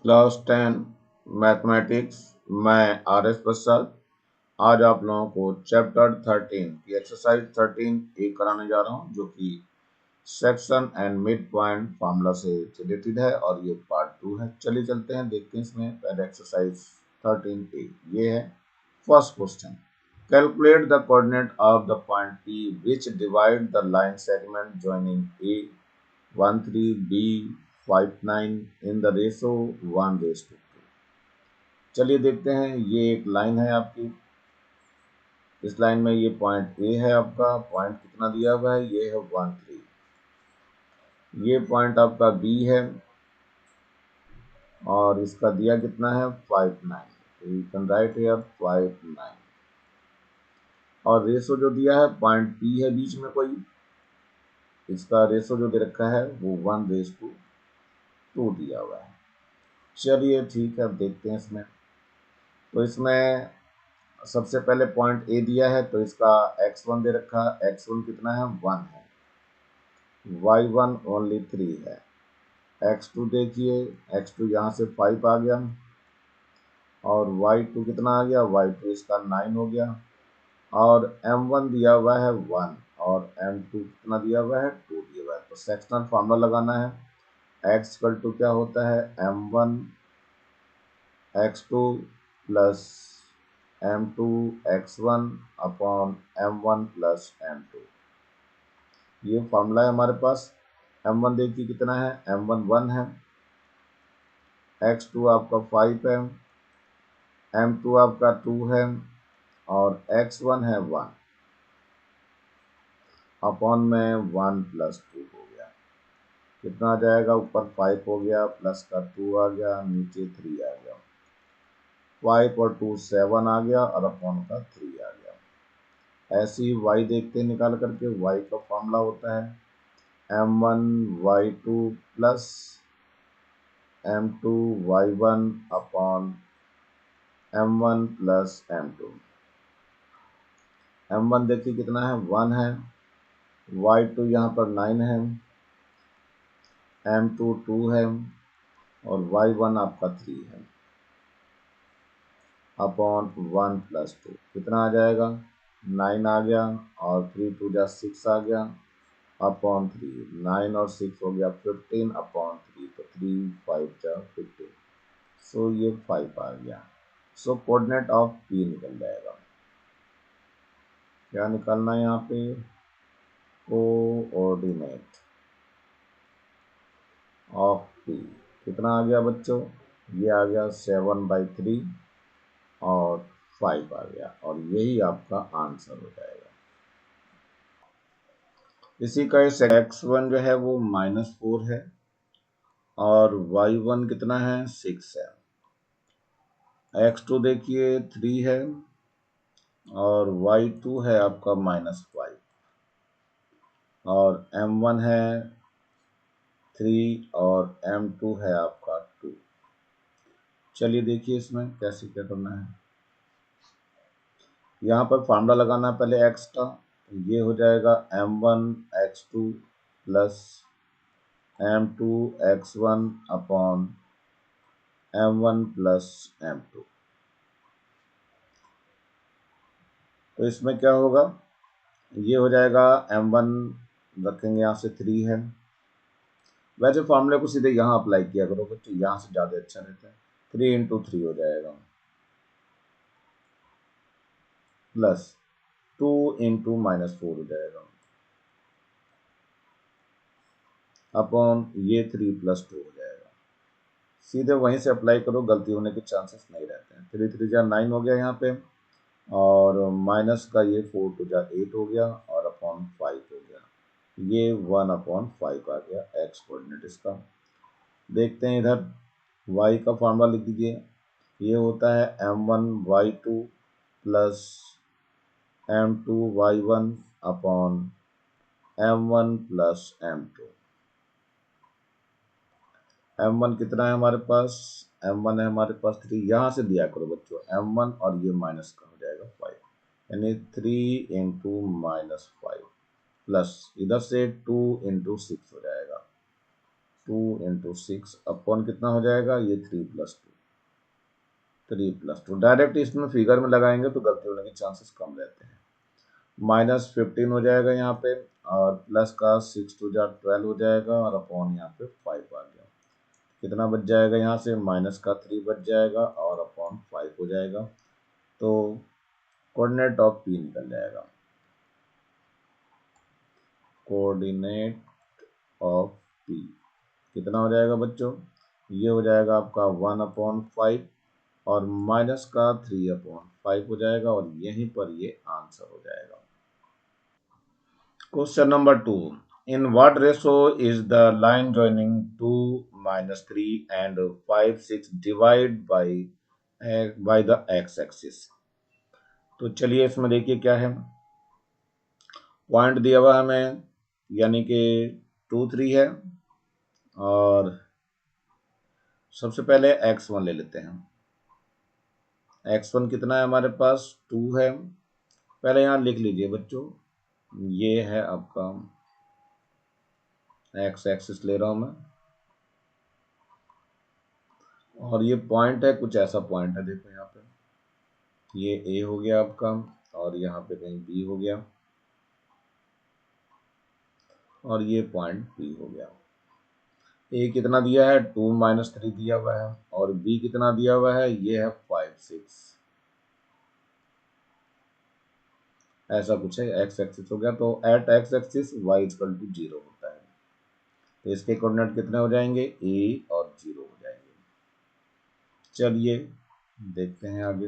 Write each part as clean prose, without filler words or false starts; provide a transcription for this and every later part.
Class 10 mathematics. मैं R S प्रसाद आज आप लोगों को चैप्टर 13 की एक्सरसाइज 13 कराने जा रहा हूं, जो कि section and mid point formula से रिलेटेड है और ये पार्ट 2 है। चलिए चलते हैं, देखते हैं इसमें पहले एक्सरसाइज 13 ये है। First question, calculate the coordinate of the point P which divide the line segment joining A 13B 59 in the ratio 1:2। चलिए देखते हैं, ये एक लाइन है आपकी। इस लाइन में ये पॉइंट ए है आपका, पॉइंट कितना दिया हुआ है, ये है 13। ये पॉइंट आपका बी है और इसका दिया कितना है 59, तो यू कैन राइट हियर 59। और रेशो जो दिया है पॉइंट पी है बीच में कोई, इसका रेशो जो दे रखा है वो 1:2 दिया हुआ है। चलिए ठीक है, अब देखते हैं इसमें। तो इसमें सबसे पहले पॉइंट ए दिया है, तो इसका x1 दे रखा है। x1 कितना है 1 है, y1 ओनली 3 है। x2 देखिए, x2 यहाँ से 5 आ गया और y2 कितना आ गया, y2 इसका 9 हो गया। और m1 दिया हुआ है 1 और m2 कितना दिया हुआ है 2 दिया हुआ है। तो सेक्शनल फार्मूला लगाना है। x इक्वल टू क्या होता है m1 x2 plus m2 x1 upon m1 plus m2। ये फॉर्मूला है हमारे पास। m1 देखिए कितना है, m1 1 है, x2 आपका 5 है, m2 आपका 2 है और x1 है 1 अपॉन में 1 प्लस 2 हो गया। कितना आ जाएगा, ऊपर 5 हो गया, प्लस का 2 आ गया, नीचे 3 आ गया। 5 और 2 7 आ गया और अपॉन का 3 आ गया। ऐसे ही y देखते हैं निकाल करके। y का फॉर्मूला होता है m1 y2 plus m2 y1 upon m1 plus m2। m1 देखिए कितना है 1 है, y2 यहाँ पर 9 है, m2 2 है और y1 आपका 3 है अपॉन 1 प्लस 2। कितना आ जाएगा 9 आ गया और 3 2 जा 6 आ गया अपॉन 3। 9 और 6 हो गया 15 अपॉन 3, तो 3 5 जा 15, सो ये 5 आ गया। सो कोऑर्डिनेट ऑफ P निकल जाएगा। क्या निकालना है यहाँ पे, कोऑर्डिनेट ऑफ P कितना आ गया बच्चों, ये आ गया 7/3 और 5 आ गया और यही आपका आंसर हो जाएगा। इसी का x1 जो है वो -4 है और y1 कितना है 6 है। x2 देखिए 3 है और y2 है आपका -5 और m1 है 3 और m2 है आपका 2। चलिए देखिए इसमें कैसे क्या करना है। यहाँ पर फार्मूला लगाना है पहले x का, ये हो जाएगा m1 x2 plus m2 x1 upon m1 plus m2। तो इसमें क्या होगा, ये हो जाएगा m1 रखेंगे यहाँ से 3 है। वैसे फार्मूले को सीधे यहाँ अप्लाई किया करो बच्चों, यहाँ से ज़्यादा अच्छा रहता है। 3 × 3 हो जाएगा प्लस 2 × -4 हो जाएगा अपॉन ये 3 + 2 हो जाएगा। सीधे वहीं से अप्लाई करो, गलती होने के चांसेस नहीं रहते हैं। 3 3 जा 9 हो गया यहाँ पे और माइनस का ये 4 2 जा 8 हो गया और अपॉन 5 हो गया। ये 1/5 आ गया x कोऑर्डिनेट इसका। देखते हैं इधर y का फार्मूला लिख दीजिए। ये होता है m1 y2 plus m2 y1 upon m1 plus m2। m1 कितना है हमारे पास, m1 है हमारे पास 3, यहाँ से दिया करो बच्चों m1 और ये माइनस का हो जाएगा 5, यानी 3 × -5 प्लस इधर से 2 × 6 हो जाएगा 2 × 6 अपॉन कितना हो जाएगा, ये 3 + 2 डायरेक्ट इसमें फिगर में लगाएंगे तो गलती होने के चांसेस कम रहते हैं। -15 हो जाएगा यहाँ पे, और प्लस का 6 × 2 = 12 हो जाएगा, और अपॉन यहाँ पे 5 आ गया। कितना बच जाएगा यहाँ से, माइनस का 3 बच जाएगा और अपॉन 5 हो जाएगा। तो कोऑर्डिनेट ऑफ P निकल जाएगा। कोऑर्डिनेट ऑफ P कितना हो जाएगा बच्चों, ये हो जाएगा आपका 1/5 और माइनस का 3/5 हो जाएगा, और यहीं पर ये आंसर हो जाएगा। Question number 2, in what ratio is the line joining 2, -3 and 5, 6 divided by the x-axis? तो चलिए इसमें देखिए क्या है, पॉइंट दिया हुआ हमें, यानी कि 2, 3 है, और सबसे पहले x1 ले लेते हैं। x1 कितना है हमारे पास, 2 है। पहले यहाँ लिख लीजिए बच्चों, ये है आपका x एक्सिस ले रहा हूं मैं, और ये पॉइंट है, कुछ ऐसा पॉइंट है, देखो यहाँ पे ये A हो गया आपका, और यहाँ पे कहीं B हो गया, और ये पॉइंट P हो गया। A कितना दिया है, 2 - 3 दिया हुआ है, और B कितना दिया हुआ है, ये है 5, 6, ऐसा कुछ है, x एक्सिस हो गया। तो एट x एक्सिस y = 0 होता है, तो इसके कोऑर्डिनेट कितने हो जाएंगे, A और 0 हो जाएंगे। चलिए देखते हैं आगे।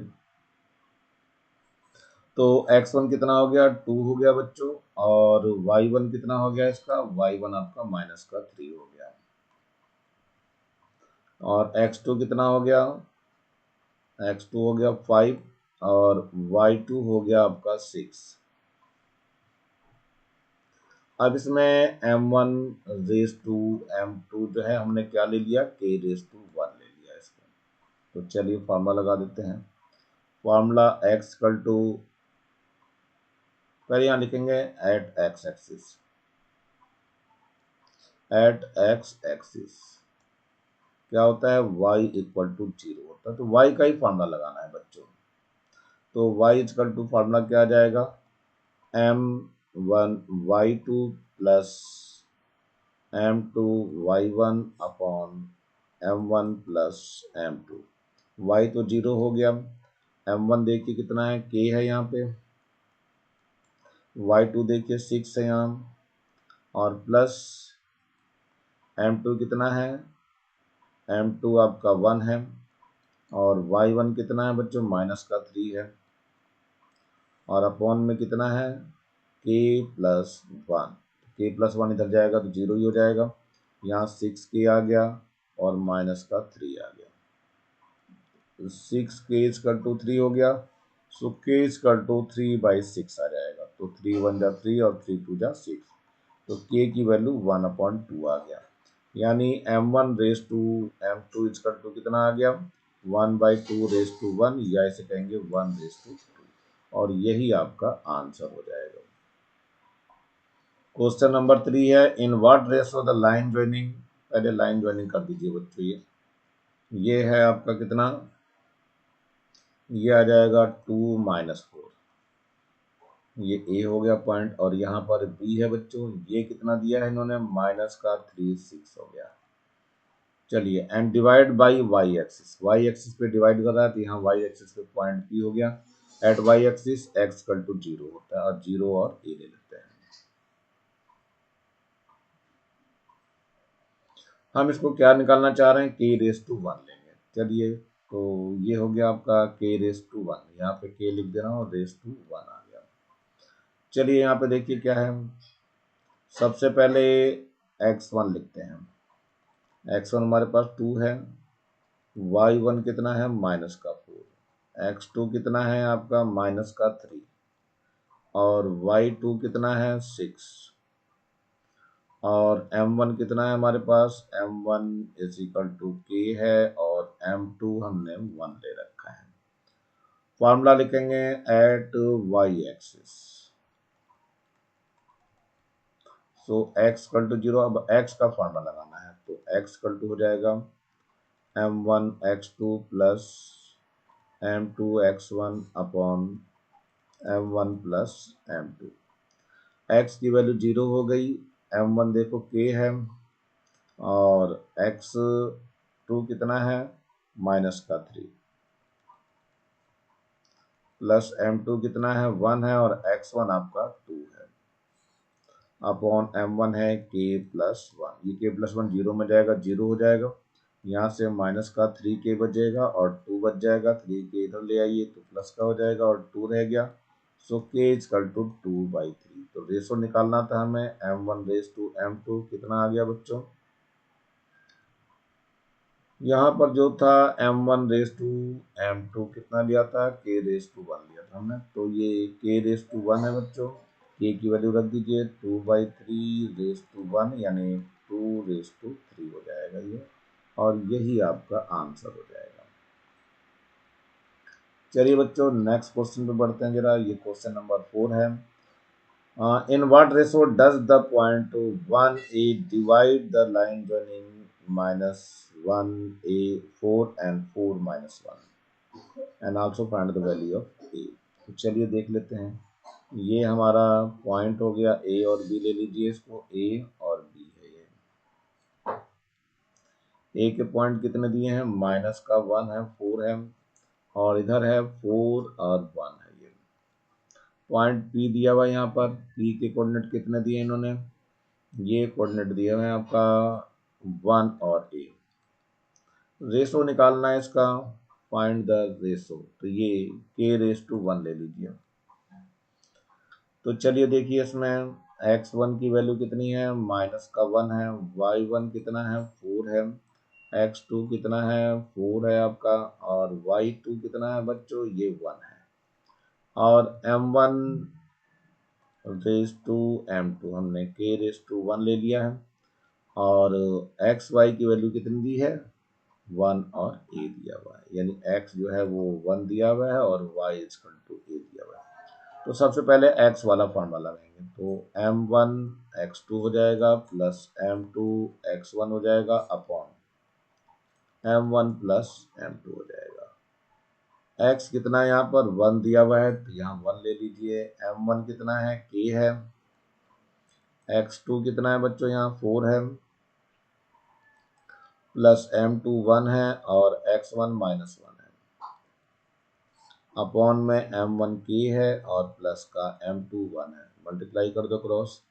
तो x1 कितना हो गया, 2 हो गया बच्चों, और y1 कितना हो गया इसका, y1 आपका -3 हो गया, और x2 कितना हो गया, x2 हो गया 5, और y2 हो गया आपका 6। अब इसमें m1 जो है हमने क्या ले लिया, k1 ले लिया इसको। तो चलिए फार्मूला लगा देते हैं। फार्मूला x = पहले यहाँ लिखेंगे एट x एक्सिस क्या होता है, y = 0 होता है, तो y का ही फार्मूला लगाना है बच्चों। तो y = फार्मूला क्या आ जाएगा, m1 y2 plus m2 y1 upon m1 plus m2। y तो 0 हो गया, m1 देखिए कितना है, k है यहाँ पे, y2 देखिए 6 है यहाँ, और प्लस m2 कितना है, m2 आपका 1 है, और y1 कितना है बच्चों, -3 है, और अपॉन में कितना है, k+1, k+1 इधर जाएगा तो 0 ही हो जाएगा। यहाँ 6k आ गया और -3 आ गया, 6k = 3 हो गया, सो k = 3/6 आ जाएगा। तो 3 1 जा 3 और 3 2 जा 6, तो k की वैल्यू 1/2 आ गया, यानी m1 = कितना आ गया, 1/2 या इसे कहेंगे 1/2, और यही आपका आंसर हो जाएगा। क्वेश्चन नंबर 3 है, in what ratio the line joining, पहले लाइन ज्वाइनिंग कर दीजिए बच्चों। ये है आपका कितना, ये आ जाएगा 2 - 4, ये A हो गया पॉइंट, और यहाँ पर B है बच्चों, ये कितना दिया है इन्होंने, -3 6 हो गया। चलिए, and divide by y axis पे डिवाइड कर रहा है, तो यहाँ y एक्सिस पे पॉइंट P हो गया। एट y एक्सिस x = 0 होता है, और 0 और A ले लेते हैं। हम इसको क्या निकालना चाह रहे हैं, k⁻1 लेंगे। चलिए, तो ये हो गया आपका k⁻1, यहाँ पे k लिख दे रहा हूँ, ⁻1 आ गया। चलिए यहाँ पे देखिए क्या है, सबसे पहले x1 लिखते हैं। x1 हमारे पास 2 है, y1 कितना है, -4, x2 कितना है आपका, -3, और y2 कितना है, 6, और m1 कितना है हमारे पास, m1 = k है, और m2 हमने 1 ले रखा है। फॉर्मूला लिखेंगे at y axis, so x = 0। अब x का फॉर्मूला लगाना है, तो x इक्वल टू हो जाएगा m1x2 plus m2x1 upon m1 plus m2। x की वैल्यू 0 हो गई, m1 देखो k है और x2 कितना है -3 प्लस m2 कितना है 1 है और x1 आपका 2 है अपॉन m1 है k प्लस 1। ये k प्लस 1 0 में जाएगा, 0 हो जाएगा, यहाँ से -3k बचेगा और 2 बच जाएगा, 3k इधर ले आइए तो प्लस का हो जाएगा और 2 रह गया। सो k इक्वल टू 2/3। तो रेशो निकालना था हमें m1:m2 कितना आ गया बच्चों, यहाँ पर जो था m1:m2 कितना लिया था k1 लिया था हमने, तो ये k1 है बच्चों, k की वैल्यू रख दीजिए 2/3 यानी 2/3 हो जाएगा ये, और यही आपका आंसर हो जाएगा। चलिए बच्चों नेक्स्ट क्वेश्चन पे बढ़ते हैं जरा, ये क्वेश्चन नंबर 4 है। In what ratio does the point 1a divide the line joining -1a 4 and 4 -1 and also find the value of a। तो चलिए देख लेते हैं, ये हमारा पॉइंट हो गया a और b, ले लीजिए इसको, a और b है ये। a के पॉइंट कितने दिए हैं, -1 है, 4 है, और इधर है 4 और 1 है। ये पॉइंट P दिया हुआ है, यहाँ पर P के कोऑर्डिनेट कितने दिए इन्होंने, ये कोऑर्डिनेट दिए हुए हैं आपका 1 और a। रेशो निकालना है इसका, फाइंड द रेशो, तो ये k1 ले लीजिए। तो चलिए देखिए इसमें x1 की वैल्यू कितनी है, -1 है, y1 कितना है 4 है, x2 कितना है 4 है आपका, और y2 कितना है बच्चों, ये 1 है, और m1:m2 हमने k1 ले लिया है, और xy की वैल्यू कितनी दी है 1 और a दिया हुआ है, यानी x जो है वो 1 दिया हुआ है और y a दिया हुआ है। तो सबसे पहले x वाला फॉर्मूला लगाएंगे, तो m1x2 हो जाएगा प्लस m2x1 हो जाएगा अपॉन m1 प्लस m2 हो जाएगा। x कितना है यहाँ पर 1 दिया हुआ है, तो यहाँ 1 ले लीजिए, m1 कितना है k है, x2 कितना है बच्चों यहाँ 4 है, प्लस m2 1 है और x1 -1 है, अपॉन में m1 k है और प्लस का m2 1 है, मल्टीप्लाई कर दो क्रॉस,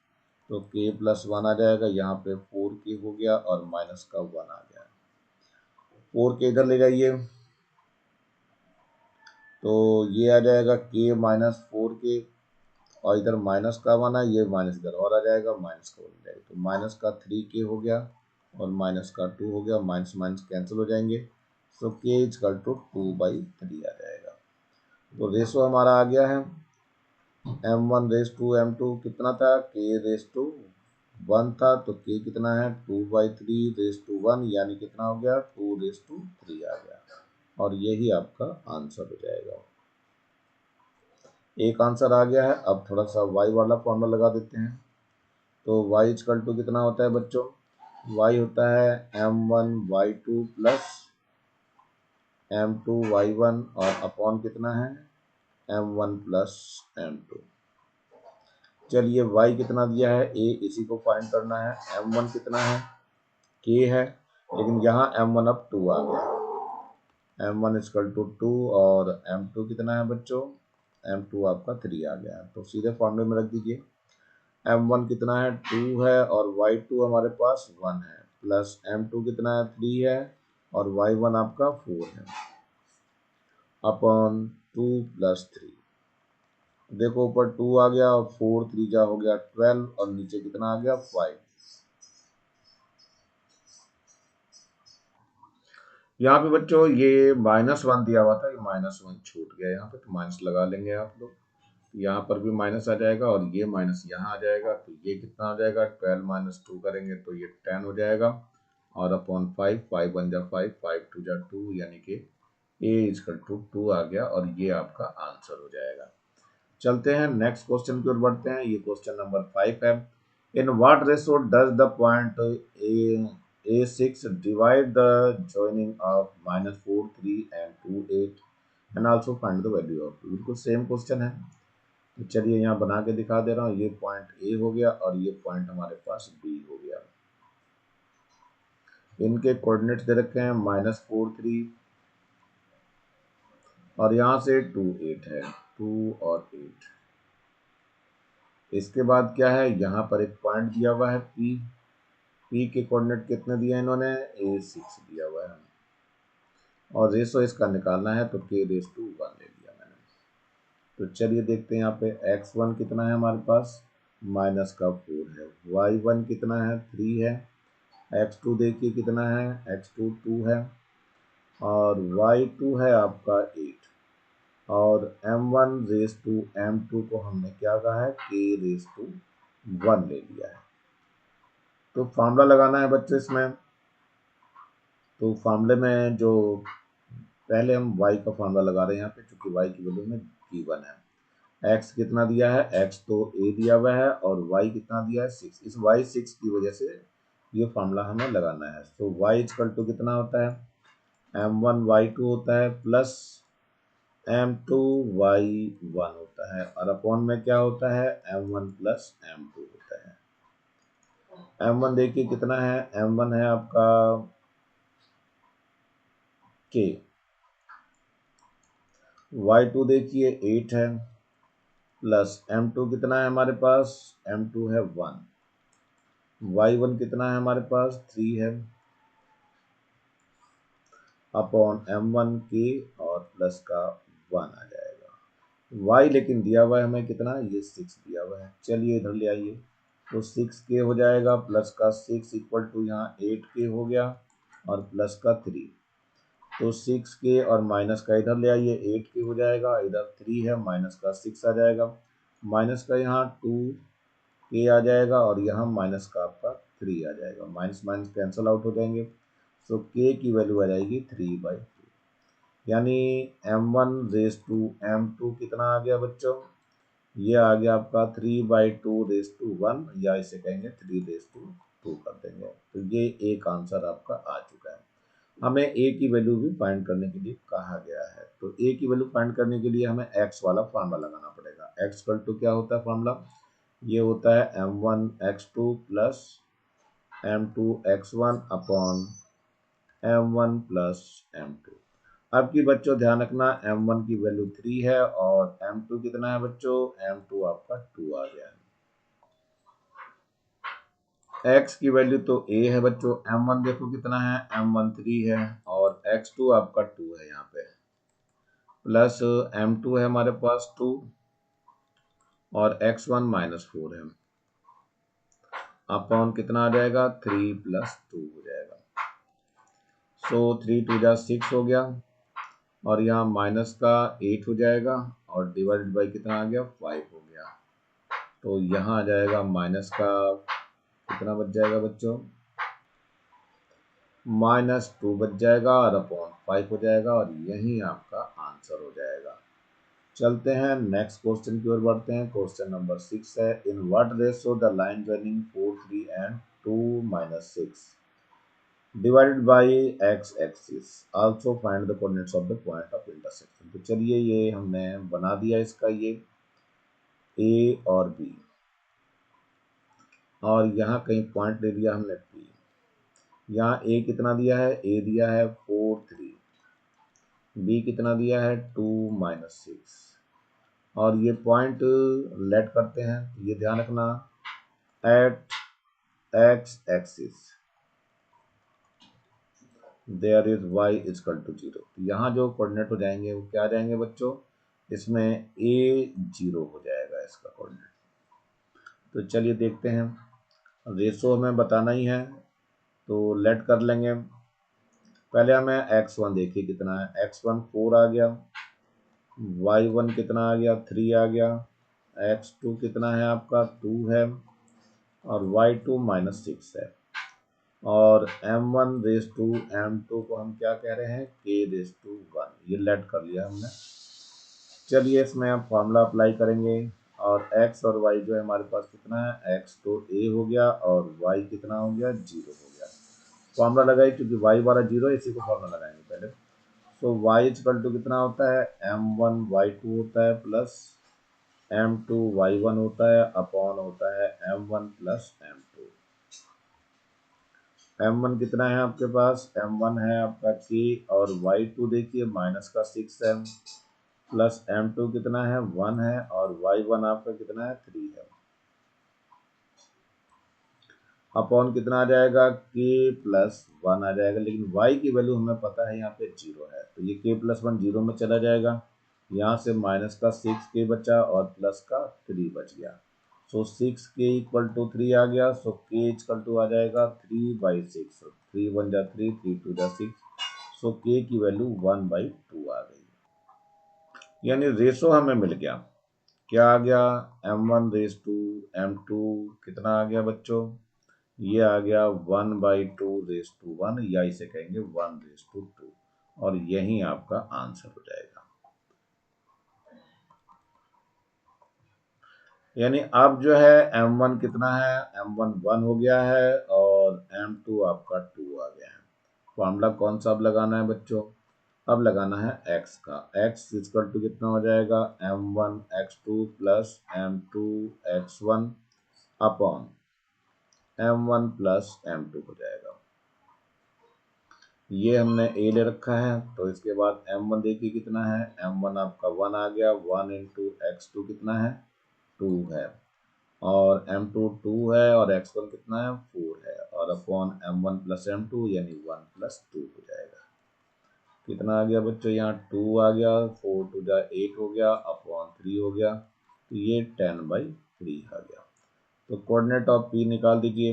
तो k प्लस 1 आ जाएगा, यहाँ पे 4k हो गया और माइनस का 1 आ गया, 4k इधर ले जाइए तो ये आ जाएगा k -4k, और इधर माइनस का 1 है, ये माइनस इधर और आ जाएगा, माइनस का 1 आ जाएगा, तो माइनस का 3k हो गया और माइनस का 2 हो गया, माइनस माइनस कैंसिल हो जाएंगे, सो k इक्वल टू 2/3 आ जाएगा। तो रेशो हमारा आ गया है m1:m2 कितना था, k1 था, तो k कितना है 2/3 यानी कितना हो गया 2/3 आ गया, और यही आपका आंसर हो जाएगा। एक आंसर आ गया है, अब थोड़ा सा y वाला फॉर्मूला लगा देते हैं, तो y इक्वल टू कितना होता है बच्चों, y होता है m1y2 प्लस m2y1 और अपॉन कितना है m1 प्लस m2। चलिए y कितना दिया है a, इसी को फाइंड करना है, m1 कितना है k है, लेकिन यहाँ m1 अब 2 आ गया, m1 इक्वल टू 2 और m2 कितना है बच्चों, m2 आपका 3 आ गया, तो सीधे फॉर्मूले में रख दीजिए, m1 कितना है 2 है और y2 हमारे पास 1 है, प्लस m2 कितना है 3 है और y1 आपका 4 है, अपॉन 2 प्लस 3, देखो ऊपर 2 आ गया और 4 3 जा हो गया 12 और नीचे कितना आ गया 5। यहाँ पे बच्चों ये -1 दिया हुआ था, ये -1 छूट गया यहाँ पे, तो माइनस लगा लेंगे आप लोग, यहाँ पर भी माइनस आ जाएगा और ये माइनस यहाँ आ जाएगा, तो ये कितना आ जाएगा 12 - 2 करेंगे तो ये 10 हो जाएगा, और अपॉन 5, 5 1 जा 5, 5 2 जा 2, यानी कि a इक्वल टू 2 आ गया, और ये आपका आंसर हो जाएगा। चलते हैं नेक्स्ट क्वेश्चन की ओर बढ़ते हैं, ये क्वेश्चन नंबर 5 है। In what ratio does the point A A6 divide the joining of -4 3 and 2 8 and also find the value of 2। बिल्कुल सेम क्वेश्चन है, तो चलिए यहाँ बना के दिखा दे रहा हूँ। ये पॉइंट ए हो गया और ये पॉइंट हमारे पास बी हो गया। इनके कोऑर्डिनेट्स दे रखे हैं -4 3 और यहाँ से 2 8 है, 2 और 8। इसके बाद क्या है, यहाँ पर एक पॉइंट दिया हुआ है P। P के कोऑर्डिनेट कितने दिए हैं इन्होंने, A6 दिया हुआ है और रेशो इसका निकालना है तो K रेस टू 1 ले लिया मैंने। तो चलिए देखते हैं यहाँ पे x1 कितना है हमारे पास, -4 है। y1 कितना है, 3 है। x2 देखिए कितना है, x2 2 है और y2 है आपका 8 और m1 रेस टू m2 को हमने क्या कहा है, k रेस टू 1 ले लिया है। तो फार्मूला लगाना है बच्चों इसमें। तो फार्मूले में जो पहले हम y का फार्मूला लगा रहे हैं यहाँ पे, क्योंकि y की वैल्यू में गिवन है। x कितना दिया है, x तो a दिया हुआ है और y कितना दिया है 6। इस y6 की वजह से ये फार्मूला हमें लगाना है। तो y इक्वल टू कितना होता है, m1 y2 होता है प्लस m2 y1 होता है और अपॉन में क्या होता है, m1 प्लस m2 होता है। m1 देखिए कितना है, m1 है आपका k, y2 देखिए 8 है प्लस m2 कितना है हमारे पास, m2 है 1, y1 कितना है हमारे पास 3 है अपॉन m1 के और प्लस का 1 आ जाएगा। y लेकिन दिया हुआ है हमें कितना, ये 6 दिया हुआ है। चलिए इधर ले आइए, तो 6k हो जाएगा प्लस का 6 इक्वल टू यहाँ 8k हो गया और प्लस का 3। तो 6k और माइनस का इधर ले आइए, 8k हो जाएगा, इधर 3 है माइनस का 6 आ जाएगा, माइनस का यहाँ 2k आ जाएगा और यहाँ माइनस का आपका 3 आ जाएगा। माइनस माइनस कैंसिल आउट हो जाएंगे, तो k की वैल्यू आ जाएगी 3/2। यानी m1 रेस टू m2 कितना आ गया बच्चों, ये आ गया आपका 3/2 रेस टू 1 या इसे कहेंगे 3 रेस टू 2 कर देंगे। तो ये एक आंसर आपका आ चुका है। हमें a की वैल्यू भी फाइंड करने के लिए कहा गया है। तो a की वैल्यू फाइंड करने के लिए हमें x वाला फार्मूला लगाना पड़ेगा। x इक्वल टू क्या होता है फार्मूला, ये होता है m1 x2 plus m2 x1 upon m1 plus m2। अब की बच्चों ध्यान रखना, m1 की वैल्यू 3 है और m2 कितना है बच्चों, m2 आपका 2 आ गया है। x की वैल्यू तो a है बच्चों, m1 देखो कितना है, m1 3 है और x2 आपका 2 है यहाँ पे, प्लस m2 है हमारे पास 2 और x1 -4 है, अपॉन कितना आ जाएगा 3 + 2 हो जाएगा। सो 3 2 जा 6 हो गया और यहाँ माइनस का 8 हो जाएगा और डिवाइडेड बाई कितना आ गया 5 हो गया। तो यहाँ आ जाएगा माइनस का कितना बच जाएगा बच्चों, -2 बच जाएगा और अपॉन 5 हो जाएगा और यही आपका आंसर हो जाएगा। चलते हैं नेक्स्ट क्वेश्चन की ओर बढ़ते हैं। क्वेश्चन नंबर 6 है, in what ratio the line joining 4 3 and 2 - 6 divided by x axis also find the coordinates of the point of intersection। तो चलिए ये हमने बना दिया इसका, ये a और b और यहाँ कहीं पॉइंट ले लिया हमने p। यहाँ a कितना दिया है, a दिया है 4 3, b कितना दिया है 2 - 6 और ये पॉइंट लेट करते हैं। ये ध्यान रखना, at x axis there is y equal to 0। यहाँ जो कोऑर्डिनेट हो जाएंगे वो क्या आ जाएंगे बच्चों, इसमें a 0 हो जाएगा इसका कोऑर्डिनेट। तो चलिए देखते हैं, रेशो हमें बताना ही है तो लेट कर लेंगे। पहले हमें x1 देखिए कितना है, x1 4 आ गया, y1 कितना आ गया 3 आ गया, x2 कितना है आपका 2 है और y2 -6 है और m1 रेस टू m2 को हम क्या कह रहे हैं, k रेस टू 1। ये लेट कर लिया हमने। चलिए इसमें आप फॉर्मूला अप्लाई करेंगे और x और y जो है हमारे पास कितना है, x तो a हो गया और y कितना हो गया 0 हो गया। फॉर्मूला लगाई, क्योंकि y वाला 0 है, इसी को फॉर्मूला लगाएंगे पहले। सो y इक्वल टू कितना होता है, m1 y2 होता है प्लस m2 y1 होता है अपॉन होता है m1 प्लस m2। m1 कितना है आपके पास, m1 है आपका k, और y2 देखिए माइनस का 6m, प्लस m2 कितना है 1 है, और y1 आपका कितना है 3 है, अपॉन कितना आ जाएगा k प्लस 1 आ जाएगा। लेकिन y की वैल्यू हमें पता है यहाँ पे 0 है, तो ये k प्लस 1 0 में चला जाएगा, यहाँ से माइनस का 6k बचा और प्लस का 3 बच गया। सो 6k इक्वल टू 3 आ गया, सो k इक्वल टू आ जाएगा 3/6, 3 1 जा 3, 3 2 जा 6, सो k की वैल्यू 1/2 आ गई। यानी रेशो हमें मिल गया, क्या आ गया, m1 रेस टू m2 कितना आ गया बच्चों, ये आ गया 1/2 रेस टू 1, या इसे कहेंगे 1 रेस टू 2, और यही आपका आंसर हो जाएगा। यानी अब जो है m1 कितना है, m1 1 हो गया है और m2 आपका 2 आ गया है। फॉर्मूला कौन सा अब लगाना है बच्चों, अब लगाना है x का, x इक्वल टू कितना हो जाएगा, m1 x2 plus m2 x1 upon m1 plus m2 हो जाएगा। ये हमने a ले रखा है, तो इसके बाद m1 देखिए कितना है, m1 आपका 1 आ गया, 1 इंटू x2 कितना है 2 है, और m2 2 है, और x1 कितना है 4 है, और अपॉन m1 प्लस m2 यानी 1 प्लस 2 हो जाएगा। कितना आ गया बच्चों, यहाँ 2 आ गया, 4 2 जा 8 हो गया, अपॉन 3 हो गया, तो ये 10/3 आ गया। तो कोऑर्डिनेट ऑफ P निकाल दीजिए,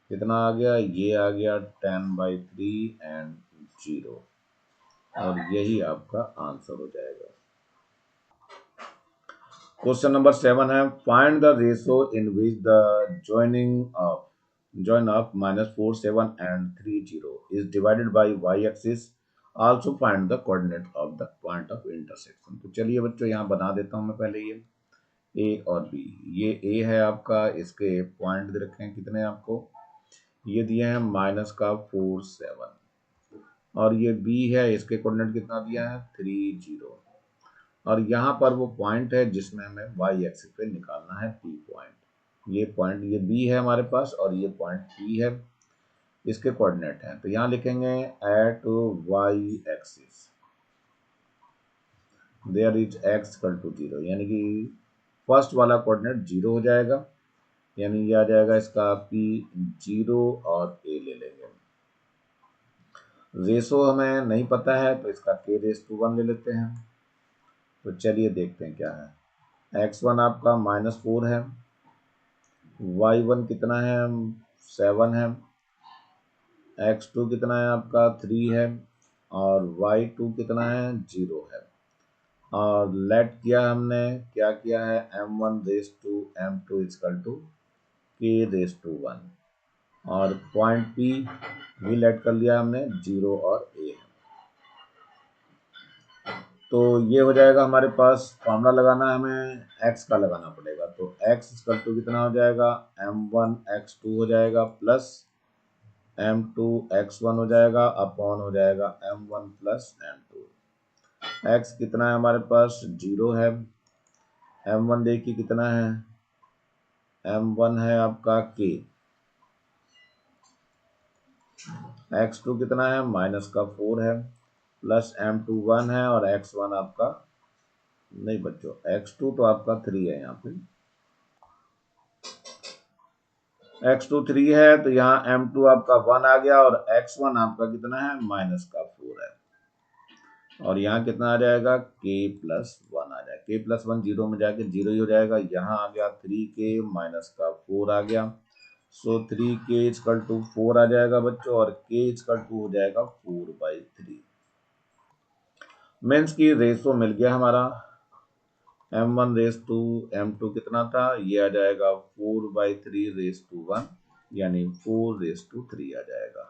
कितना आ गया, ये आ गया 10/3 एंड 0, और यही आपका आंसर हो जाएगा। क्वेश्चन नंबर 7 है, find the ratio in which the join of -4 7 and 3 0 is divided by y axis, also find the coordinate of the point of intersection। तो चलिए बच्चों यहाँ बना देता हूँ मैं पहले, ये a और b, ये a है आपका, इसके पॉइंट दे रखे हैं कितने आपको, ये दिए हैं -4 7, और ये b है, इसके कोऑर्डिनेट कितना दिया है 3 0, और यहाँ पर वो पॉइंट है जिसमें हमें y एक्सिस पे निकालना है p पॉइंट, ये पॉइंट ये b है हमारे पास, और ये पॉइंट p है, इसके कोऑर्डिनेट हैं, तो यहाँ लिखेंगे at y axis there is x equal to 0, यानी कि फर्स्ट वाला कोऑर्डिनेट 0 हो जाएगा, यानी ये आ जाएगा इसका p 0 और a ले लेंगे। रेशो हमें नहीं पता है, तो इसका k रेस टू 1 ले लेते हैं। तो चलिए देखते हैं क्या है, x1 आपका -4 है, y1 कितना है 7 है, x2 कितना है आपका 3 है, और y2 कितना है 0 है, और लेट किया हमने, क्या किया है m1 raise to m2 equal to k raise to 1, और पॉइंट p भी लेट कर लिया हमने 0 और a है। तो ये हो जाएगा हमारे पास, फॉर्मूला लगाना है हमें x का लगाना पड़ेगा, तो x इक्वल टू कितना हो जाएगा, m1 x2 हो जाएगा प्लस m2 x1 हो जाएगा, अपॉन हो जाएगा m1 प्लस m2। x कितना है हमारे पास 0 है, m1 देखिए कितना है, m1 है आपका k, x2 कितना है माइनस का 4 है, प्लस m2 1 है, और x1 आपका नहीं बच्चों, x2 तो आपका 3 है, यहाँ पे x2 3 है, तो यहाँ m2 आपका 1 आ गया, और x1 आपका कितना है माइनस का 4 है, और यहाँ कितना आ जाएगा k प्लस 1 आ जाएगा, k प्लस 1 0 में जाके 0 ही हो जाएगा, यहाँ आ गया 3k माइनस का 4 आ गया, सो 3k इक्वल टू 4 आ जाएगा बच्चों, और k इक्वल टू हो जाएगा 4/3। मीन्स की रेशो मिल गया हमारा, m1 रेस टू m2 कितना था, ये आ जाएगा 4/3 रेस टू 1, यानी 4 रेस टू 3 आ जाएगा।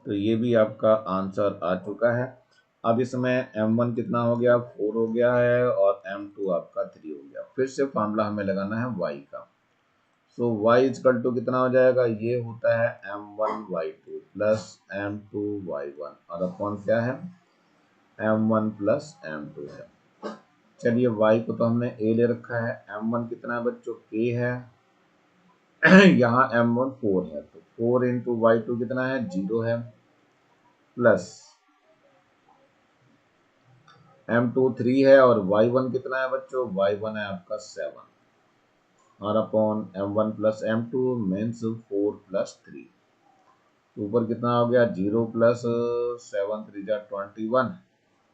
तो ये भी आपका आंसर आ चुका है। अब इसमें m1 कितना हो गया, 4 हो गया है, और m2 आपका 3 हो गया। फिर से फॉर्मूला हमें लगाना है y का। सो y इजकल टू कितना हो जाएगा, ये होता है m1y2 प्लस m2y1, और अपॉन क्या है, m1 प्लस m2 है। चलिए y को तो हमने a ले रखा है, m1 कितना है बच्चों, k है, यहाँ m1 4 है, तो 4 इंटू y2 कितना है, 0 है, प्लस m2 3 है, और y1 कितना है बच्चों, y1 है आपका 7, और upon m1 plus m2 means 4 plus 3। ऊपर कितना हो गया, 0 प्लस 7 3 जा 21,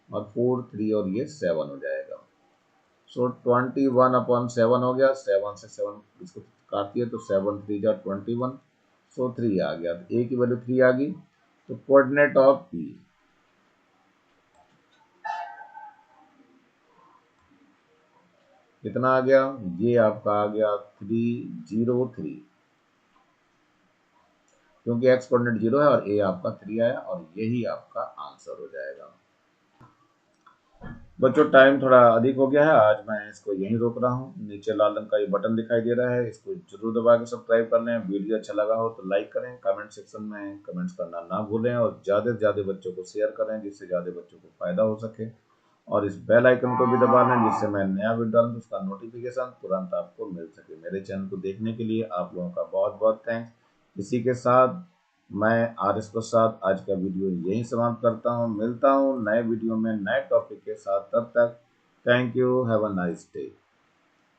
और 4 3 और ये 7 हो जाएगा। सो 21 अपॉन 7 हो गया, 7 से 7 इसको काट दिया तो 7 3 जा 21, सो 3 आ गया, तो a की वैल्यू 3 आ गई। तो कोऑर्डिनेट ऑफ p कितना आ गया, ये आपका आ गया 303, क्योंकि x कोऑर्डिनेट 0 है और a आपका 3 आया, और यही आपका आंसर हो जाएगा। बच्चों टाइम थोड़ा अधिक हो गया है, आज मैं इसको यहीं रोक रहा हूँ। नीचे लाल रंग का ये बटन दिखाई दे रहा है, इसको जरूर दबा के सब्सक्राइब कर लें। वीडियो अच्छा लगा हो तो लाइक करें, कमेंट सेक्शन में कमेंट्स करना ना भूलें, और ज़्यादा से ज़्यादा बच्चों को शेयर करें जिससे ज़्यादा बच्चों को फायदा हो सके। और इस बेल आइकन को भी दबा लें जिससे मैं नया वीडियो डालूं तो उसका नोटिफिकेशन तुरंत आपको मिल सके। मेरे चैनल को देखने के लिए आप लोगों का बहुत बहुत थैंक्स। इसी के साथ मैं आर.एस. प्रसाद आज का वीडियो यहीं समाप्त करता हूँ। मिलता हूँ नए वीडियो में नए टॉपिक के साथ, तब तक thank you, have a nice day.